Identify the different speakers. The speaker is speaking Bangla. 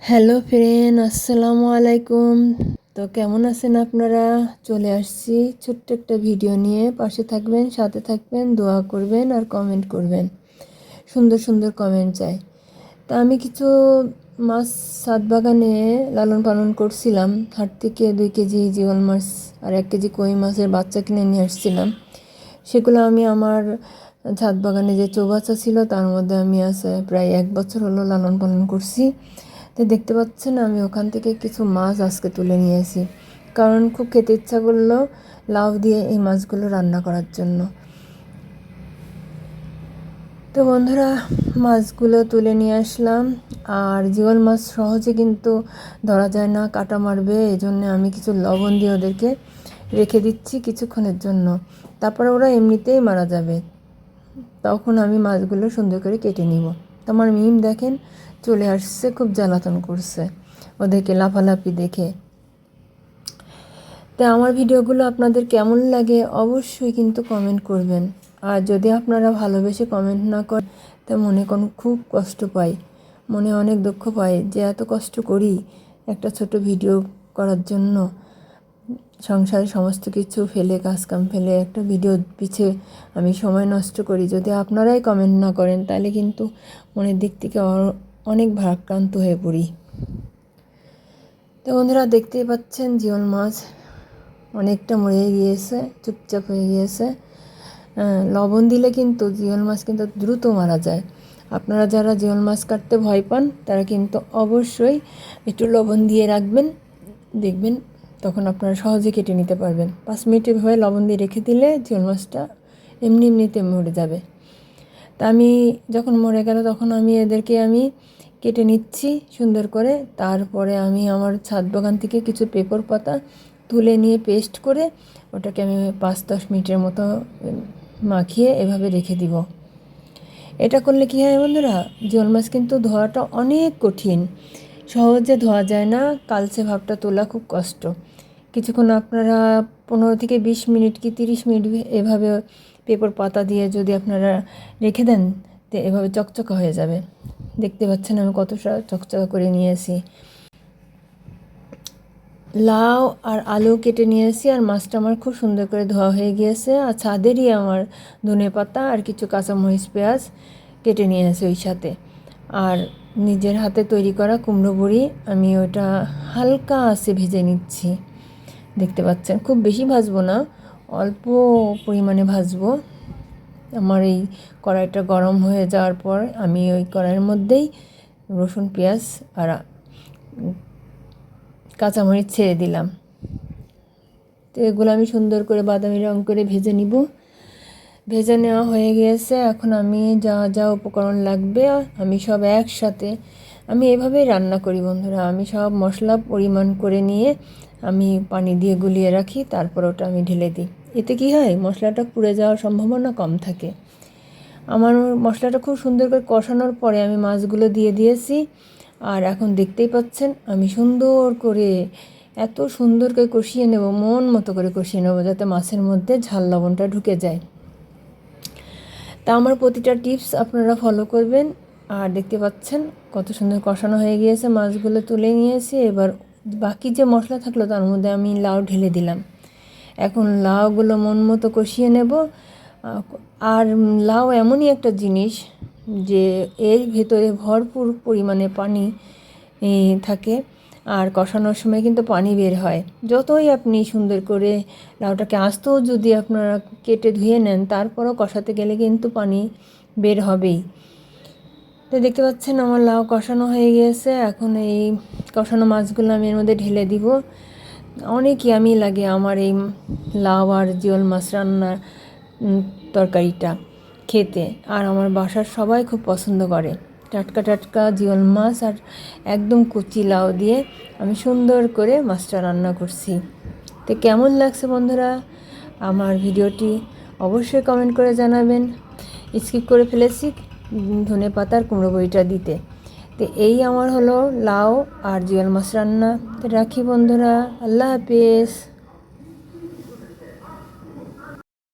Speaker 1: হ্যালো ফ্রেন্ড, আসসালামু আলাইকুম। তো কেমন আছেন আপনারা? চলে আসছি ছোট্ট একটা ভিডিও নিয়ে। পাশে থাকবেন, সাথে থাকবেন, দোয়া করবেন আর কমেন্ট করবেন। সুন্দর সুন্দর কমেন্ট চাই। তা আমি কিছু মাছ ছাদ বাগানে লালন পালন করছিলাম। হাট থেকে 2 কেজি জিওল মাছ আর 1 কেজি কই মাছের বাচ্চা কিনে নিয়ে আসছিলাম। সেগুলো আমি আমার ছাদ বাগানে যে চৌবাচ্চা ছিল তার মধ্যে আমি আছে প্রায় 1 বছর হলো লালন পালন করছি। তো দেখতে পাচ্ছেন আমি ওখান থেকে কিছু মাছ আজকে তুলে নিয়েছি, কারণ খুব খেতে ইচ্ছা করলো লাউ দিয়ে এই মাছগুলো রান্না করার জন্য। তো বন্ধুরা, মাছগুলো তুলে নিয়ে আসলাম। আর জিওল মাছ সহজে কিন্তু ধরা যায় না, কাটা মারবে, এই জন্য আমি কিছু লবণ দিয়ে ওদেরকে রেখে দিচ্ছি কিছুক্ষণের জন্য। তারপরে ওরা এমনিতেই মারা যাবে, তখন আমি মাছগুলো সুন্দর করে কেটে নিব। তো আমার মিম দেখেন চলে আসছে, খুব জ্বালাতন করছে ওদেরকে লাফালাফি দেখে। তো আমার ভিডিওগুলো আপনাদের কেমন লাগে অবশ্যই কিন্তু কমেন্ট করবেন। আর যদি আপনারা ভালোবেসে কমেন্ট না করেন তা মনে খুব কষ্ট পাই, মনে অনেক দুঃখ পাই যে এত কষ্ট করি একটা ছোট ভিডিও করার জন্য। সংসারে সমস্ত কিছু ফেলে, কাজকাম ফেলে একটা ভিডিও পিছে আমি সময় নষ্ট করি। যদি আপনারাই কমেন্ট না করেন তাহলে কিন্তু মনের দিক থেকে অনেক ভারাক্রান্ত হয়ে পড়ি। তো বন্ধুরা, দেখতেই পাচ্ছেন জিওল মাছ অনেকটা মরে গিয়েছে, চুপচাপ হয়ে গিয়েছে। লবণ দিলে কিন্তু জিওল মাছ কিন্তু দ্রুত মারা যায়। আপনারা যারা জিওল মাছ কাটতে ভয় পান তারা কিন্তু অবশ্যই একটু লবণ দিয়ে রাখবেন, দেখবেন তখন আপনারা সহজে কেটে নিতে পারবেন। 5 মিনিট এভাবে লবণ দিয়ে রেখে দিলে জিওল মাছটা এমনিতে মরে যাবে। তা আমি যখন মরে গেল তখন এদেরকে কেটে নিচ্ছি সুন্দর করে। তারপরে আমি আমার ছাদ বাগান থেকে কিছু পেপার পাতা তুলে নিয়ে পেস্ট করে ওটাকে আমি 5-10 মিনিটের মতো মাখিয়ে এভাবে রেখে দিব। এটা করলে কী হয় বন্ধুরা, জিওল মাছ কিন্তু ধোয়াটা অনেক কঠিন, সহজে ধোয়া যায় না। কালচে ভাবটা তোলা খুব কষ্ট। কিছুক্ষণ আপনারা 15 থেকে 20 মিনিট কি 30 মিনিট এভাবে পেপার পাতা দিয়ে যদি আপনারা রেখে দেন তো এভাবে চকচকা হয়ে যাবে। দেখতে পাচ্ছেন আমি কতটা চকচকা করে নিয়েছি। লাউ আর আলু কেটে নিয়েছি, আর মাছটা আমার খুব সুন্দর করে ধোয়া হয়ে গিয়েছে। আর ছাদেরই আমার ধনেপাতা আর কিছু কাঁচামরিচ, পেঁয়াজ কেটে নিয়েছি ওই সাথে। আর নিজের হাতে তৈরি করা কুমড়ো বড়ি আমি ওটা হালকা আঁচে ভেজে নিচ্ছি। দেখতে পাচ্ছেন খুব বেশি ভাজবো না, অল্প পরিমাণে ভাজবো। আমার এই কড়াইটা গরম হয়ে যাওয়ার পর আমি ওই কড়াইয়ের মধ্যেই রসুন, পেঁয়াজ আর কাঁচামরিচ ছেড়ে দিলাম। তো এগুলো আমি সুন্দর করে বাদামি রঙ করে ভেজে নিব। ভেজে নেওয়া হয়ে গিয়েছে। এখন আমি যা যা উপকরণ লাগবে আমি সব একসাথে আমি এভাবেই রান্না করি বন্ধুরা। আমি সব মশলা পরিমাণ করে নিয়ে আমি পানি দিয়ে গুলিয়ে রাখি, তারপর ওটা আমি ঢেলে দিই। এতে কি হয়, মশলাটা পুড়ে যাওয়ার সম্ভাবনা কম থাকে। আমার মশলাটা খুব সুন্দর করে কষানোর পরে আমি মাছগুলো দিয়ে দিয়েছি। আর এখন দেখতেই পাচ্ছেন আমি সুন্দর করে এত সুন্দর করে কষিয়ে নেব, মন মতো করে কষিয়ে নেব যাতে মাছের মধ্যে ঝাল লবণটা ঢুকে যায়। তা আমার প্রতিটা টিপস আপনারা ফলো করবেন। আর দেখতে পাচ্ছেন কত সুন্দর কষানো হয়ে গিয়েছে, মাছগুলো তুলে নিয়েছি। এবার বাকি যে মশলা থাকলো তার মধ্যে আমি লাউ ঢেলে দিলাম। এখন লাউগুলো মন মতো কষিয়ে নেব। আর লাউ এমনই একটা জিনিস যে এর ভেতরে ভরপুর পরিমাণে পানি থাকে, আর কষানোর সময় কিন্তু পানি বের হয়। যতই আপনি সুন্দর করে লাউটাকে আস্তেও যদি আপনারা কেটে ধুয়ে নেন তারপরও কষাতে গেলে কিন্তু পানি বের হবেই। তো দেখতে পাচ্ছেন আমার লাউ কষানো হয়ে গিয়েছে। এখন এই কষানো মাছগুলো আমি এর মধ্যে ঢেলে দিব। অনেক ইয়ামি লাগে আমার এই লাউ আর জিওল মাছ রান্নার তরকারিটা খেতে। আর আমার বাসার সবাই খুব পছন্দ করে। টাটকা টাটকা জিওল মাছ আর একদম কচি লাউ দিয়ে আমি সুন্দর করে মাছটা রান্না করছি। তো কেমন লাগছে বন্ধুরা আমার ভিডিওটি অবশ্যই কমেন্ট করে জানাবেন। স্কিপ করে ফেলেছি ধনেপাতার কুমড়ো বড়িটা দিতে। তো এই আমার হলো লাউ আর জিওল মাছ রান্না। তো রাখি বন্ধুরা, আল্লাহ হাফেজ।